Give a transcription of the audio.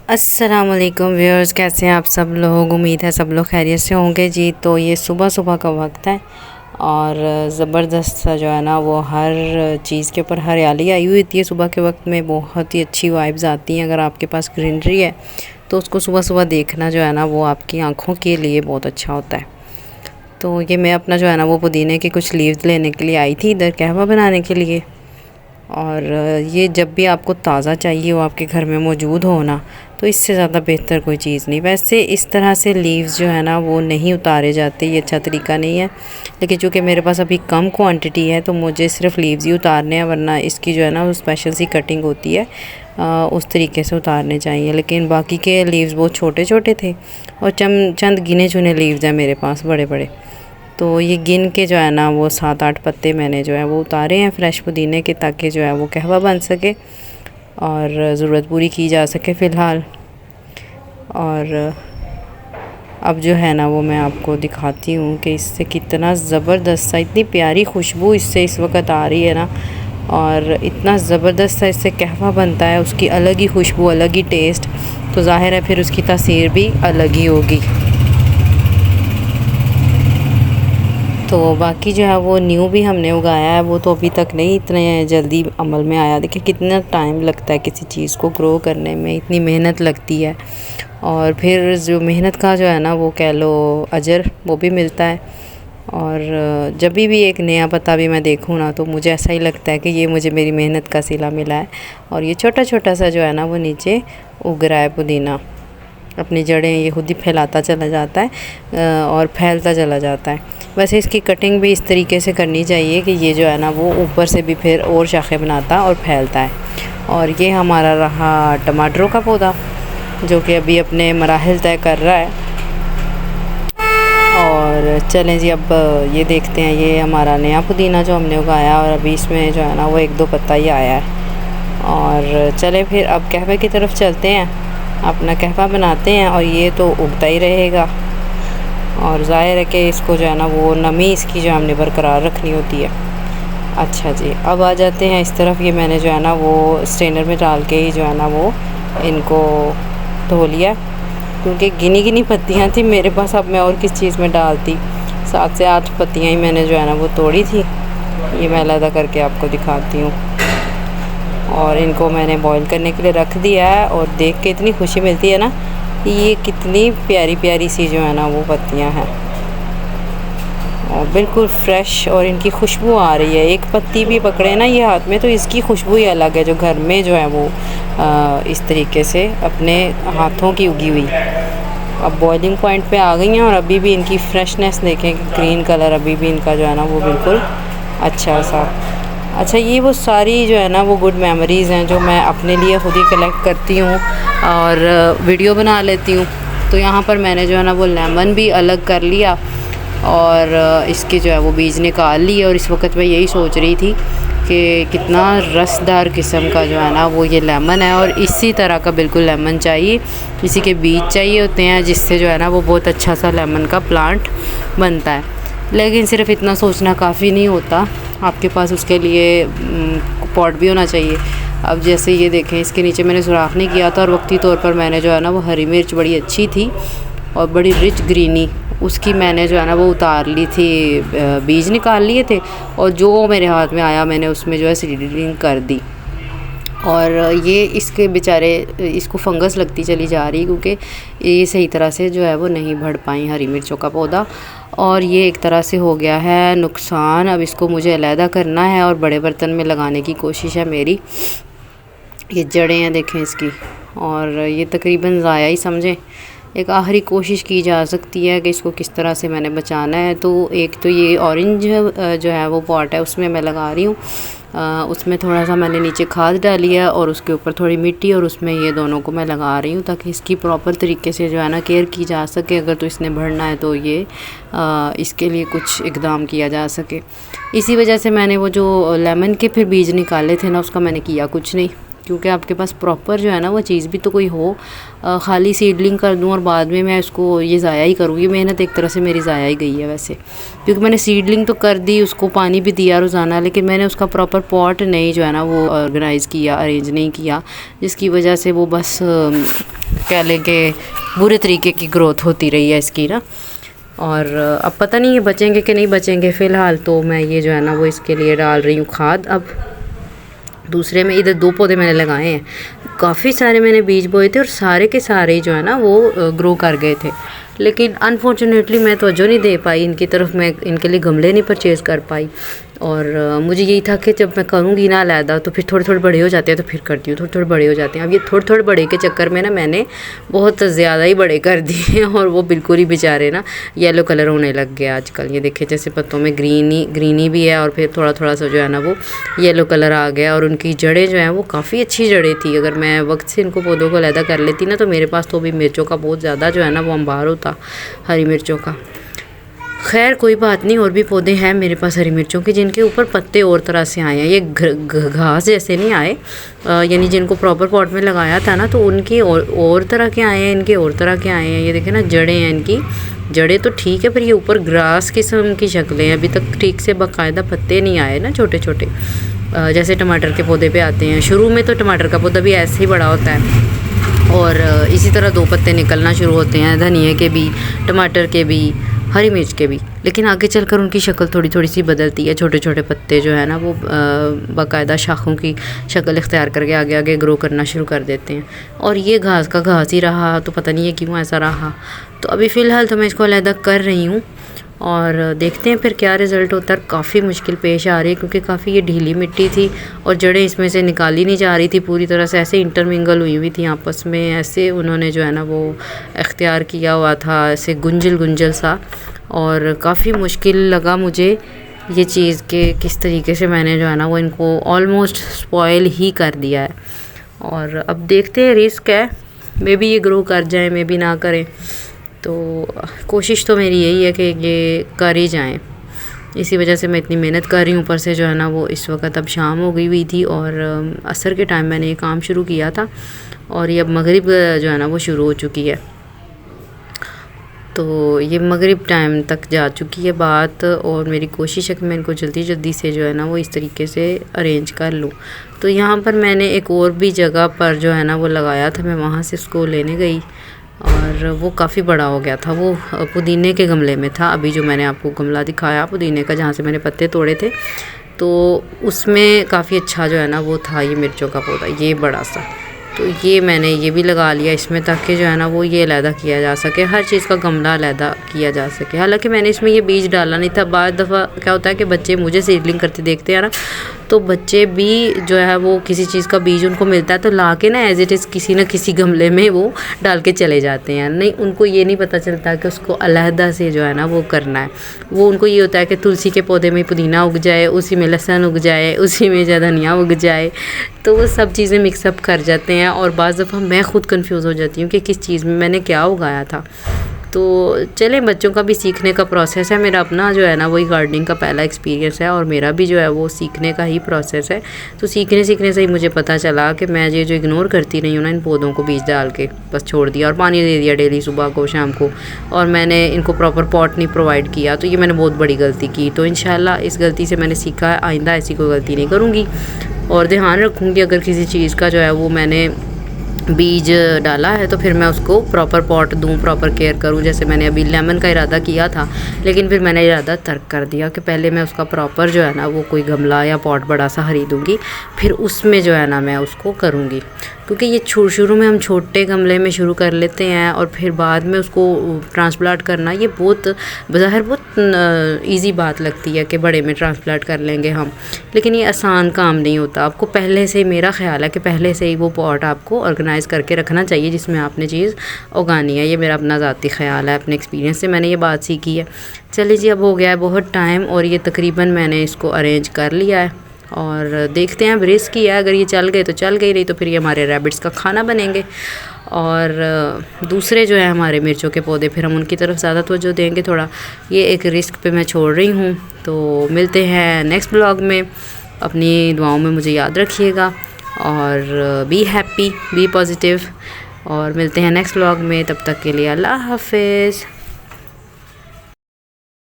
अस्सलामुअलैकुम व्यूअर्स, कैसे हैं आप सब लोग। उम्मीद है सब लोग खैरियत से होंगे जी। तो ये सुबह सुबह का वक्त है और ज़बरदस्त सा जो है ना वो हर चीज़ के ऊपर हरियाली आई हुई होती है। सुबह के वक्त में बहुत ही अच्छी वाइब्स आती हैं। अगर आपके पास ग्रीनरी है तो उसको सुबह सुबह देखना जो है ना वो आपकी आँखों के लिए बहुत अच्छा होता है। तो ये मैं अपना जो है ना वो पुदीने के कुछ लीव्स लेने के लिए आई थी इधर कहवा बनाने के लिए। और ये जब भी आपको ताज़ा चाहिए हो, आपके घर में मौजूद हो ना, तो इससे ज़्यादा बेहतर कोई चीज़ नहीं। वैसे इस तरह से लीव्स जो है ना वो नहीं उतारे जाते, ये अच्छा तरीका नहीं है। लेकिन चूँकि मेरे पास अभी कम क्वांटिटी है तो मुझे सिर्फ लीव्स ही उतारने हैं, वरना इसकी जो है ना वो स्पेशल सी कटिंग होती है, उस तरीके से उतारने चाहिए। लेकिन बाकी के लीव्स बहुत छोटे छोटे थे और चंद गिने चुने लीव्स हैं मेरे पास बड़े बड़े। तो ये गिन के जो है ना वो 7-8 पत्ते मैंने जो है वो उतारे हैं फ्रेश पुदीने के, ताकि जो है वो कहवा बन सके और ज़रूरत पूरी की जा सके फ़िलहाल। और अब जो है ना वो मैं आपको दिखाती हूँ कि इससे कितना ज़बरदस्त सा, इतनी प्यारी खुशबू इससे इस वक्त आ रही है ना, और इतना ज़बरदस्त सा इससे कहवा बनता है। उसकी अलग ही खुशबू, अलग ही टेस्ट, तो ज़ाहिर है फिर उसकी तासीर भी अलग ही होगी। तो बाकी जो है वो न्यू भी हमने उगाया है, वो तो अभी तक नहीं इतने जल्दी अमल में आया। देखिए कितना टाइम लगता है किसी चीज़ को ग्रो करने में, इतनी मेहनत लगती है। और फिर जो मेहनत का जो है ना वो कह लो अजर वो भी मिलता है। और जब भी एक नया पत्ता भी मैं देखूँ ना तो मुझे ऐसा ही लगता है कि ये मुझे मेरी मेहनत का सिला मिला है। और ये छोटा छोटा सा जो है ना वो नीचे उग रहा है पुदीना, अपनी जड़ें ये खुद ही फैलाता चला जाता है और फैलता चला जाता है। वैसे इसकी कटिंग भी इस तरीके से करनी चाहिए कि ये जो है ना वो ऊपर से भी फिर और शाखें बनाता और फैलता है। और ये हमारा रहा टमाटरों का पौधा जो कि अभी अपने मराहिल तय कर रहा है। और चलें जी, अब ये देखते हैं, ये हमारा नया पुदीना जो हमने उगाया और अभी इसमें जो है ना वो 1-2 पत्ता ही आया है। और चलें फिर अब कहवे की तरफ चलते हैं, अपना कहवा बनाते हैं। और ये तो उगता ही रहेगा और ज़ाहिर है कि इसको जो है ना वो नमी इसकी जो हमने बरकरार रखनी होती है। अच्छा जी, अब आ जाते हैं इस तरफ। ये मैंने जो है ना वो स्ट्रेनर में डाल के ही जो है ना वो इनको धो लिया, क्योंकि गिनी गिनी पत्तियाँ थी मेरे पास। अब मैं और किस चीज़ में डालती, 7 से 8 पत्तियाँ ही मैंने जो है ना वो तोड़ी थी। ये मैं अलग करके आपको दिखाती हूँ। और इनको मैंने बॉईल करने के लिए रख दिया है। और देख के इतनी खुशी मिलती है ना, ये कितनी प्यारी प्यारी सी जो है ना वो पत्तियां हैं और बिल्कुल फ्रेश, और इनकी खुशबू आ रही है। एक पत्ती भी पकड़े ना ये हाथ में तो इसकी खुशबू ही अलग है, जो घर में जो है वो इस तरीके से अपने हाथों की उगी हुई। अब बॉइलिंग पॉइंट पे आ गई हैं और अभी भी इनकी फ्रेशनेस देखें कि ग्रीन कलर अभी भी इनका जो है ना वो बिल्कुल अच्छा सा। अच्छा, ये वो सारी जो है ना वो गुड मेमोरीज़ हैं जो मैं अपने लिए खुद ही कलेक्ट करती हूँ और वीडियो बना लेती हूँ। तो यहाँ पर मैंने जो है ना वो लेमन भी अलग कर लिया और इसके जो है वो बीज निकाल लिए। और इस वक्त मैं यही सोच रही थी कि कितना रसदार किस्म का जो है ना वो ये लेमन है, और इसी तरह का बिल्कुल लेमन चाहिए, इसी के बीज चाहिए होते हैं, जिससे जो है ना वो बहुत अच्छा सा लेमन का प्लांट बनता है। लेकिन सिर्फ इतना सोचना काफ़ी नहीं होता, आपके पास उसके लिए पॉट भी होना चाहिए। अब जैसे ये देखें, इसके नीचे मैंने सुराख नहीं किया था और वक्ती तौर पर मैंने जो है ना वो हरी मिर्च बड़ी अच्छी थी और बड़ी रिच ग्रीनी, उसकी मैंने जो है ना वो उतार ली थी, बीज निकाल लिए थे और जो मेरे हाथ में आया मैंने उसमें जो है सीडलिंग कर दी। और ये इसके बेचारे इसको फंगस लगती चली जा रही, क्योंकि ये सही तरह से जो है वो नहीं बढ़ पाई हरी मिर्चों का पौधा, और ये एक तरह से हो गया है नुकसान। अब इसको मुझे अलहदा करना है और बड़े बर्तन में लगाने की कोशिश है मेरी। ये जड़ें हैं देखें इसकी, और ये तकरीबन ज़ाया ही समझें। एक आखिरी कोशिश की जा सकती है कि इसको किस तरह से मैंने बचाना है। तो एक तो ये ऑरेंज जो है वो पॉट है उसमें मैं लगा रही हूँ, उसमें थोड़ा सा मैंने नीचे खाद डाली है और उसके ऊपर थोड़ी मिट्टी, और उसमें ये दोनों को मैं लगा रही हूँ ताकि इसकी प्रॉपर तरीके से जो है ना केयर की जा सके। अगर तो इसने बढ़ना है तो ये इसके लिए कुछ इकदाम किया जा सके। इसी वजह से मैंने वो जो लेमन के फिर बीज निकाले थे ना उसका मैंने किया कुछ नहीं, क्योंकि आपके पास प्रॉपर जो है ना वो चीज़ भी तो कोई हो। खाली सीडलिंग कर दूं और बाद में मैं इसको ये ज़ाया ही करूँ, ये मेहनत एक तरह से मेरी ज़ाया ही गई है वैसे, क्योंकि मैंने सीडलिंग तो कर दी, उसको पानी भी दिया रोज़ाना, लेकिन मैंने उसका प्रॉपर पॉट नहीं जो है ना वो ऑर्गेनाइज़ किया, अरेंज नहीं किया, जिसकी वजह से वो बस कह लें कि बुरे तरीके की ग्रोथ होती रही है इसकी ना। और अब पता नहीं ये बचेंगे कि नहीं बचेंगे। फ़िलहाल तो मैं ये जो है ना वो इसके लिए डाल रही हूँ खाद। अब दूसरे में इधर 2 पौधे मैंने लगाए हैं, काफ़ी सारे मैंने बीज बोए थे और सारे के सारे जो है ना वो ग्रो कर गए थे, लेकिन अनफॉर्चुनेटली मैं तवज्जो नहीं दे पाई इनकी तरफ, मैं इनके लिए गमले नहीं परचेज़ कर पाई। और मुझे यही था कि जब मैं करूँगी ना अलहदा तो फिर थोड़े थोड़े बड़े हो जाते हैं तो फिर करती हूँ, थोड़े थोड़े बड़े हो जाते हैं। अब ये थोड़े थोड़े बड़े के चक्कर में ना मैंने बहुत ज़्यादा ही बड़े कर दिए और वो बिल्कुल ही बेचारे ना येलो कलर होने लग गया आजकल। ये देखिए जैसे पत्तों में ग्रीनी भी है और फिर थोड़ा थोड़ा सा जो है ना वो येलो कलर आ गया। और उनकी जड़ें जो हैं वो काफ़ी अच्छी जड़ें थी। अगर मैं वक्त से इनको पौधों को अलहदा कर लेती ना तो मेरे पास तो अभी मिर्चों का बहुत ज़्यादा जो है ना वो अंबार होता, हरी मिर्चों का। खैर कोई बात नहीं, और भी पौधे हैं मेरे पास हरी मिर्चों के जिनके ऊपर पत्ते और तरह से आए हैं। ये घास जैसे नहीं आए, यानी जिनको प्रॉपर पॉट में लगाया था ना तो उनके और तरह के आए हैं, इनके और तरह के आए हैं। ये देखें ना जड़ें हैं इनकी, जड़ें तो ठीक है पर ये ऊपर ग्रास किस्म की शक्लें हैं, अभी तक ठीक से बाकायदा पत्ते नहीं आए ना, छोटे छोटे जैसे टमाटर के पौधे पे आते हैं। शुरू में तो टमाटर का पौधा भी ऐसे ही बड़ा होता है और इसी तरह 2 पत्ते निकलना शुरू होते हैं, धनिए के भी, टमाटर के भी, हरी मिर्च के भी। लेकिन आगे चलकर उनकी शक्ल थोड़ी थोड़ी सी बदलती है, छोटे छोटे पत्ते जो है ना वो बाकायदा शाखों की शक्ल इख्तियार करके आगे आगे ग्रो करना शुरू कर देते हैं। और ये घास का घास ही रहा, तो पता नहीं है क्यों ऐसा रहा। तो अभी फ़िलहाल तो मैं इसको अलहदा कर रही हूँ और देखते हैं फिर क्या रिज़ल्ट होता है। काफ़ी मुश्किल पेश आ रही है क्योंकि काफ़ी ये ढीली मिट्टी थी और जड़ें इसमें से निकाली नहीं जा रही थी पूरी तरह से, ऐसे इंटरमिंगल हुई हुई थी आपस में, ऐसे उन्होंने जो है ना वो इख्तियार किया हुआ था, ऐसे गुंजल सा। और काफ़ी मुश्किल लगा मुझे ये चीज़ कि किस तरीके से मैंने जो है ना वो इनको ऑलमोस्ट स्पॉइल ही कर दिया है। और अब देखते हैं, रिस्क है, मे बी ये ग्रो कर जाए मे बी ना करें। तो कोशिश तो मेरी यही है कि ये कर ही जाएँ, इसी वजह से मैं इतनी मेहनत कर रही हूँ। ऊपर से जो है ना वो इस वक्त अब शाम हो गई हुई थी और असर के टाइम मैंने ये काम शुरू किया था और ये अब मगरिब जो है ना वो शुरू हो चुकी है। तो ये मगरिब टाइम तक जा चुकी है बात और मेरी कोशिश है कि मैं इनको जल्दी जल्दी से जो है ना वो इस तरीके से अरेंज कर लूँ। तो यहाँ पर मैंने एक और भी जगह पर जो है ना वो लगाया था, मैं वहाँ से उसको लेने गई और वो काफ़ी बड़ा हो गया था। वो पुदीने के गमले में था, अभी जो मैंने आपको गमला दिखाया पुदीने का जहाँ से मैंने पत्ते तोड़े थे, तो उसमें काफ़ी अच्छा जो है ना वो था ये मिर्चों का पौधा, ये बड़ा सा। तो ये मैंने ये भी लगा लिया इसमें ताकि जो है ना वो ये अलहदा किया जा सके, हर चीज़ का गमला अलहदा किया जा सके। हालांकि मैंने इसमें ये बीज डाला नहीं था। बाद दफ़ा क्या होता है कि बच्चे मुझे सीडलिंग करते देखते हैं ना, तो बच्चे भी जो है वो किसी चीज़ का बीज उनको मिलता है तो ला के ना एज इट इज़ किसी न किसी गमले में वो डाल के चले जाते हैं। नहीं, उनको ये नहीं पता चलता कि उसको अलहदा से जो है ना वो करना है। वो उनको ये होता है कि तुलसी के पौधे में पुदीना उग जाए, उसी में लहसुन उग जाए, उसी में धनिया उग जाए, तो वो सब चीज़ें मिक्सअप कर जाते हैं। और बाज़ दफ़ा मैं ख़ुद कंफ्यूज हो जाती हूँ कि किस चीज़ में मैंने क्या उगाया था। तो चलें, बच्चों का भी सीखने का प्रोसेस है। मेरा अपना जो है ना वही गार्डनिंग का पहला एक्सपीरियंस है और मेरा भी जो है वो सीखने का ही प्रोसेस है। तो सीखने से ही मुझे पता चला कि मैं ये जो इग्नोर करती रही हूँ ना इन पौधों को बीज डाल के बस छोड़ दिया और पानी दे दिया डेली सुबह को शाम को, और मैंने इनको प्रॉपर पॉट नहीं प्रोवाइड किया, तो ये मैंने बहुत बड़ी गलती की। तो इंशाल्लाह इस गलती से मैंने सीखा, आइंदा ऐसी कोई गलती नहीं करूँगी और ध्यान रखूँगी अगर किसी चीज़ का जो है वो मैंने बीज डाला है तो फिर मैं उसको प्रॉपर पॉट दूँ, प्रॉपर केयर करूँ। जैसे मैंने अभी लेमन का इरादा किया था, लेकिन फिर मैंने इरादा तर्क कर दिया कि पहले मैं उसका प्रॉपर जो है ना वो कोई गमला या पॉट बड़ा सा खरीदूँगी, फिर उसमें जो है ना मैं उसको करूँगी। क्योंकि ये शुरू में हम छोटे गमले में शुरू कर लेते हैं और फिर बाद में उसको ट्रांसप्लांट करना, ये बहुत बज़ाहिर बहुत ईजी बात लगती है कि बड़े में ट्रांसप्लांट कर लेंगे हम, लेकिन ये आसान काम नहीं होता। आपको पहले से, मेरा ख्याल है कि पहले से ही वो पॉट आपको ऑर्गेनाइज़ करके रखना चाहिए जिसमें आपने चीज़ उगानी है। ये मेरा अपना ज़ाती ख्याल है, अपने एक्सपीरियंस से मैंने ये बात सीखी है। चलिए जी, अब हो गया है बहुत टाइम और ये तकरीबन मैंने इसको अरेंज कर लिया है और देखते हैं। अब रिस्क ही है, अगर ये चल गए तो चल गई, नहीं तो फिर ये हमारे रैबिट्स का खाना बनेंगे। और दूसरे जो है हमारे मिर्चों के पौधे, फिर हम उनकी तरफ ज़्यादा तवज्जो देंगे थोड़ा। ये एक रिस्क पे मैं छोड़ रही हूँ। तो मिलते हैं नेक्स्ट ब्लॉग में। अपनी दुआओं में मुझे याद रखिएगा और बी हैप्पी, बी पॉजिटिव, और मिलते हैं नेक्स्ट ब्लॉग में। तब तक के लिए अल्लाह हाफिज़।